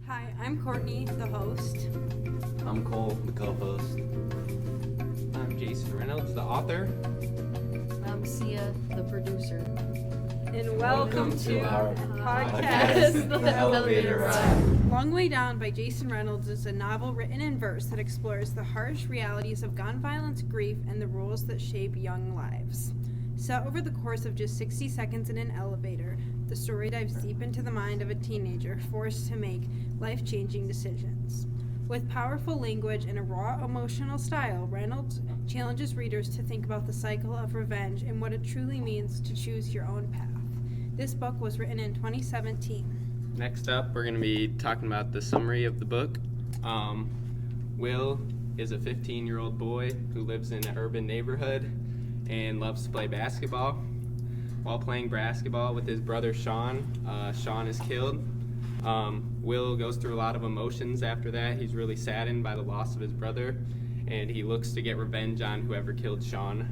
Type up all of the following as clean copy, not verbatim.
Hi, I'm Courtney, the host. I'm Cole, the co-host. I'm Jason Reynolds, the author. I'm Sia, the producer. And welcome to our podcast, The Elevator Ride. Long Way Down by Jason Reynolds is a novel written in verse that explores the harsh realities of gun violence, grief, and the rules that shape young lives. Set over the course of just 60 seconds in an elevator, the story dives deep into the mind of a teenager forced to make life-changing decisions. With powerful language and a raw emotional style, Reynolds challenges readers to think about the cycle of revenge and what it truly means to choose your own path. This book was written in 2017. Next up, we're going to be talking about the summary of the book. Will is a 15-year-old boy who lives in an urban neighborhood and loves to play basketball. While playing basketball with his brother Sean, Sean is killed. Will goes through a lot of emotions after that. He's really saddened by the loss of his brother, and he looks to get revenge on whoever killed Sean.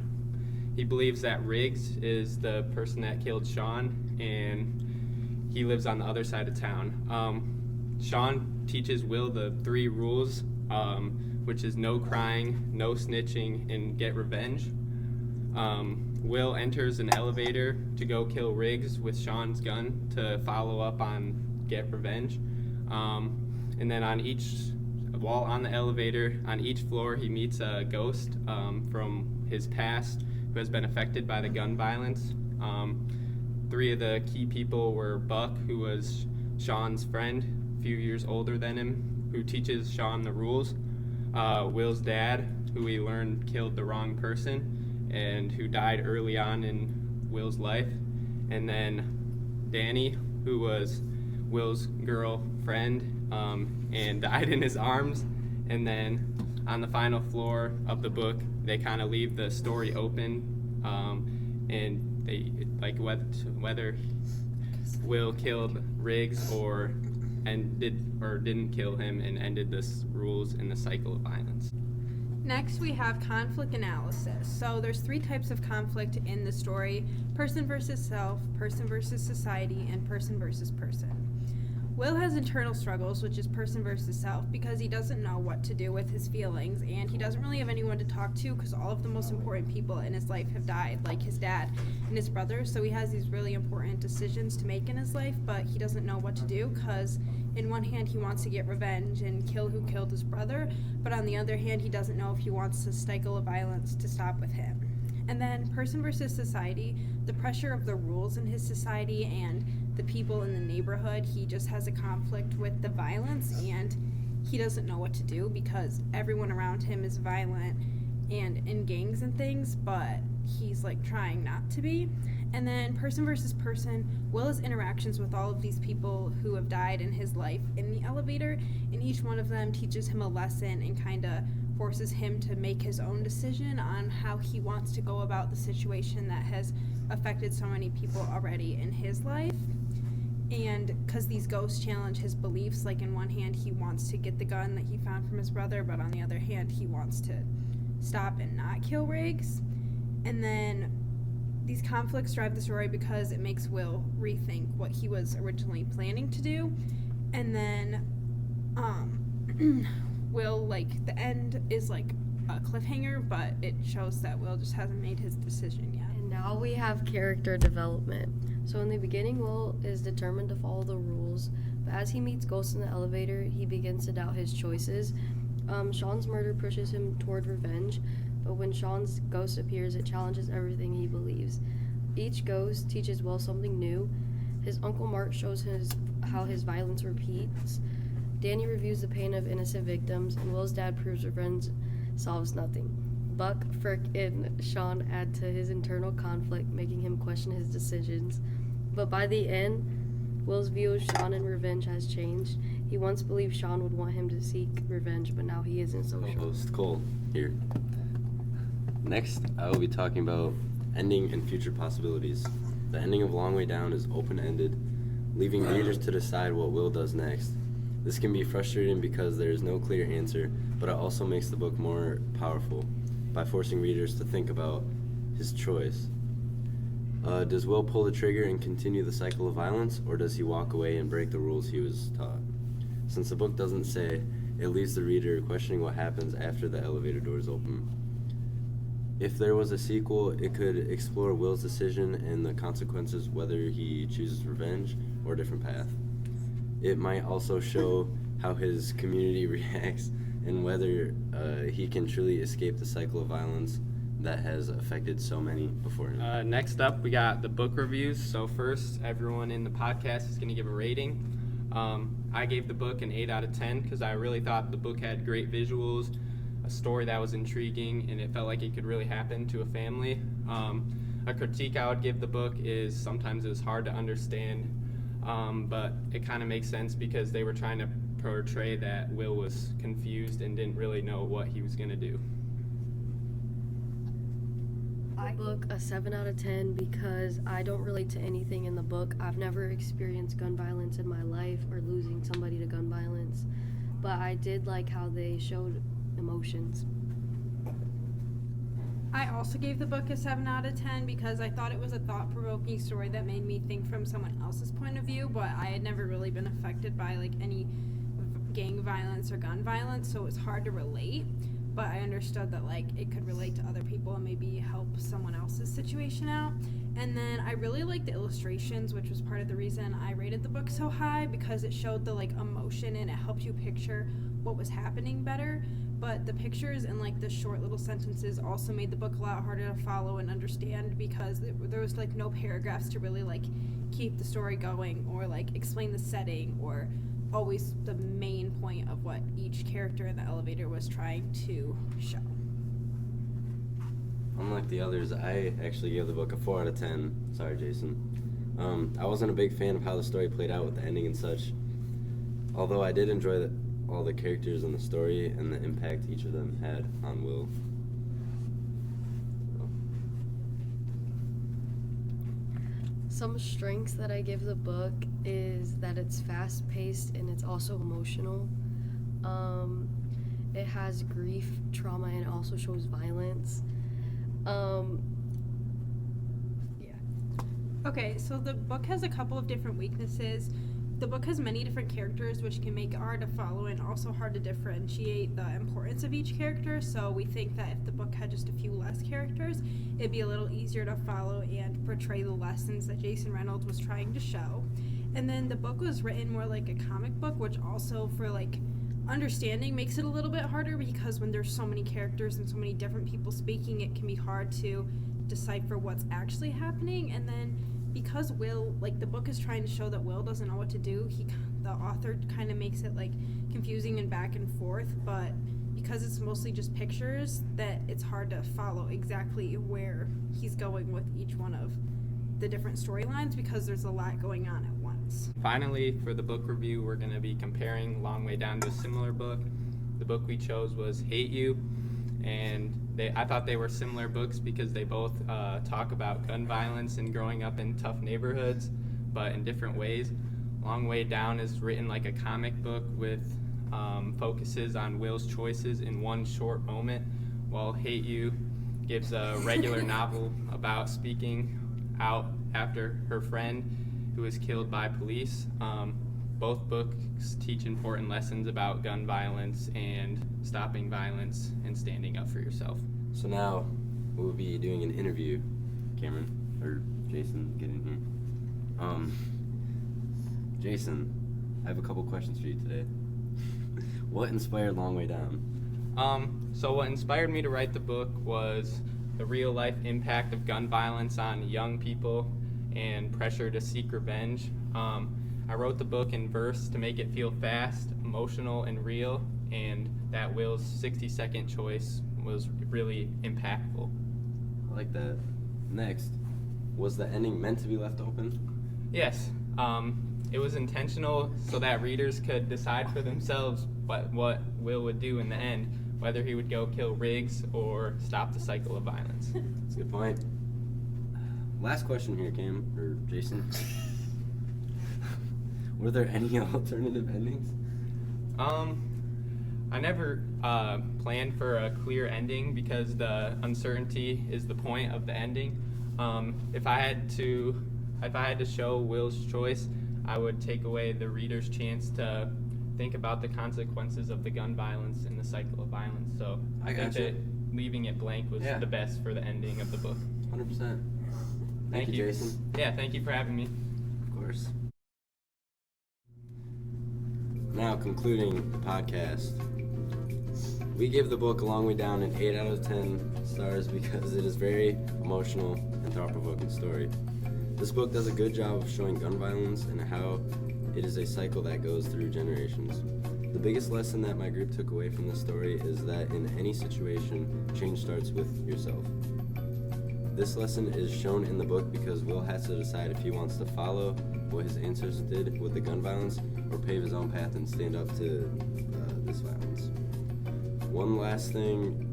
He believes that Riggs is the person that killed Sean, and he lives on the other side of town. Sean teaches Will the 3 rules, which is no crying, no snitching, and get revenge. Will enters an elevator to go kill Riggs with Sean's gun to follow up on get revenge. And then while on the elevator, on each floor, he meets a ghost from his past who has been affected by the gun violence. 3 of the key people were Buck, who was Sean's friend, a few years older than him, who teaches Sean the rules. Will's dad, who we learned killed the wrong person and who died early on in Will's life. And then Danny, who was Will's girlfriend and died in his arms. And then on the final floor of the book, they kind of leave the story open, and they whether Will killed Riggs or didn't kill him and ended this rules in the cycle of violence. Next, we have conflict analysis. So there's 3 types of conflict in the story: person versus self, person versus society, and person versus person. Will has internal struggles, which is person versus self, because he doesn't know what to do with his feelings, and he doesn't really have anyone to talk to because all of the most important people in his life have died, like his dad and his brother. So he has these really important decisions to make in his life, but he doesn't know what to do because in one hand he wants to get revenge and kill who killed his brother, but on the other hand he doesn't know if he wants the cycle of violence to stop with him. And then person versus society, the pressure of the rules in his society and the people in the neighborhood. He just has a conflict with the violence, and he doesn't know what to do because everyone around him is violent and in gangs and things, but he's like trying not to be. And then person versus person, Will's interactions with all of these people who have died in his life in the elevator, and each one of them teaches him a lesson and kind of forces him to make his own decision on how he wants to go about the situation that has affected so many people already in his life. And because these ghosts challenge his beliefs, like in one hand he wants to get the gun that he found from his brother, but on the other hand he wants to stop and not kill Riggs. And then these conflicts drive the story because it makes Will rethink what he was originally planning to do. And then Will, like, the end is like a cliffhanger, but it shows that Will just hasn't made his decision yet. And now we have character development. So in the beginning, Will is determined to follow the rules, but as he meets ghosts in the elevator, he begins to doubt his choices. Sean's murder pushes him toward revenge, but when Sean's ghost appears, it challenges everything he believes. Each ghost teaches Will something new. His Uncle Mark shows how his violence repeats. Danny reviews the pain of innocent victims, and Will's dad proves revenge solves nothing. Buck, Frick, and Sean add to his internal conflict, making him question his decisions. But by the end, Will's view of Sean and revenge has changed. He once believed Sean would want him to seek revenge, but now he isn't so sure. Co-host Cole here. Next, I will be talking about ending and future possibilities. The ending of Long Way Down is open-ended, leaving readers to decide what Will does next. This can be frustrating because there is no clear answer, but it also makes the book more powerful by forcing readers to think about his choice. Does Will pull the trigger and continue the cycle of violence, or does he walk away and break the rules he was taught? Since the book doesn't say, it leaves the reader questioning what happens after the elevator doors open. If there was a sequel, it could explore Will's decision and the consequences, whether he chooses revenge or a different path. It might also show how his community reacts and whether he can truly escape the cycle of violence that has affected so many before him. Next up, we got the book reviews. So first, everyone in the podcast is going to give a rating. I gave the book an 8 out of 10 because I really thought the book had great visuals, a story that was intriguing, and it felt like it could really happen to a family. A critique I would give the book is sometimes it was hard to understand, but it kind of makes sense because they were trying to portray that Will was confused and didn't really know what he was going to do. I book a 7 out of 10 because I don't relate to anything in the book. I've never experienced gun violence in my life or losing somebody to gun violence, but I did like how they showed emotions. I also gave the book a 7 out of 10 because I thought it was a thought-provoking story that made me think from someone else's point of view, but I had never really been affected by like any gang violence or gun violence, so it was hard to relate. But I understood that like it could relate to other people and maybe help someone else's situation out. And then I really liked the illustrations, which was part of the reason I rated the book so high, because it showed the like emotion and it helped you picture what was happening better. But the pictures and like the short little sentences also made the book a lot harder to follow and understand because there was like no paragraphs to really like keep the story going or like explain the setting or always the main point of what each character in the elevator was trying to show. Unlike the others, I actually gave the book a 4 out of 10. Sorry, Jason. I wasn't a big fan of how the story played out with the ending and such. Although I did enjoy all the characters in the story and the impact each of them had on Will. Some strengths that I give the book is that it's fast-paced and it's also emotional. It has grief, trauma, and it also shows violence. Okay, so the book has a couple of different weaknesses. The book has many different characters, which can make it hard to follow and also hard to differentiate the importance of each character. So we think that if the book had just a few less characters, it'd be a little easier to follow and portray the lessons that Jason Reynolds was trying to show. And then the book was written more like a comic book, which also for like understanding makes it a little bit harder because when there's so many characters and so many different people speaking, it can be hard to decipher what's actually happening. And then because Will, like the book is trying to show that Will doesn't know what to do, the author kind of makes it like confusing and back and forth, but because it's mostly just pictures, that it's hard to follow exactly where he's going with each one of the different storylines because there's a lot going on at once. Finally, for the book review, we're going to be comparing Long Way Down to a similar book. The book we chose was Hate You, and I thought they were similar books because they both talk about gun violence and growing up in tough neighborhoods, but in different ways. Long Way Down is written like a comic book with focuses on Will's choices in one short moment, while Hate You gives a regular novel about speaking out after her friend who was killed by police. Both books teach important lessons about gun violence and stopping violence and standing up for yourself. So now we'll be doing an interview. Cameron, or Jason, get in here. Jason, I have a couple questions for you today. What inspired Long Way Down? So what inspired me to write the book was the real life impact of gun violence on young people and pressure to seek revenge. I wrote the book in verse to make it feel fast, emotional, and real, and that Will's 60-second choice was really impactful. I like that. Next, was the ending meant to be left open? Yes, it was intentional so that readers could decide for themselves what Will would do in the end, whether he would go kill Riggs or stop the cycle of violence. That's a good point. Last question here, Cam, or Jason. Were there any alternative endings? I never planned for a clear ending because the uncertainty is the point of the ending. If I had to show Will's choice, I would take away the reader's chance to think about the consequences of the gun violence and the cycle of violence. So I think gotcha. that leaving it blank was Yeah. the best for the ending of the book. 100%. Thank you, you. Jason. Yeah, thank you for having me. Of course. Now, concluding the podcast, we give the book A Long Way Down an 8 out of 10 stars because it is very emotional and thought-provoking story. This book does a good job of showing gun violence and how it is a cycle that goes through generations. The biggest lesson that my group took away from this story is that in any situation, change starts with yourself. This lesson is shown in the book because Will has to decide if he wants to follow what his ancestors did with the gun violence or pave his own path and stand up to this violence. One last thing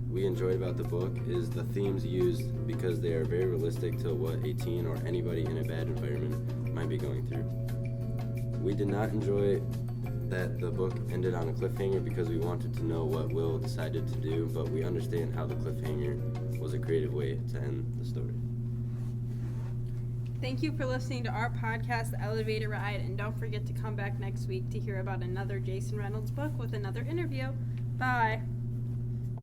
we enjoyed about the book is the themes used because they are very realistic to what a teen or anybody in a bad environment might be going through. We did not enjoy that the book ended on a cliffhanger because we wanted to know what Will decided to do, but we understand how the cliffhanger was a creative way to end the story. Thank you for listening to our podcast, The Elevator Ride, and don't forget to come back next week to hear about another Jason Reynolds book with another interview. Bye.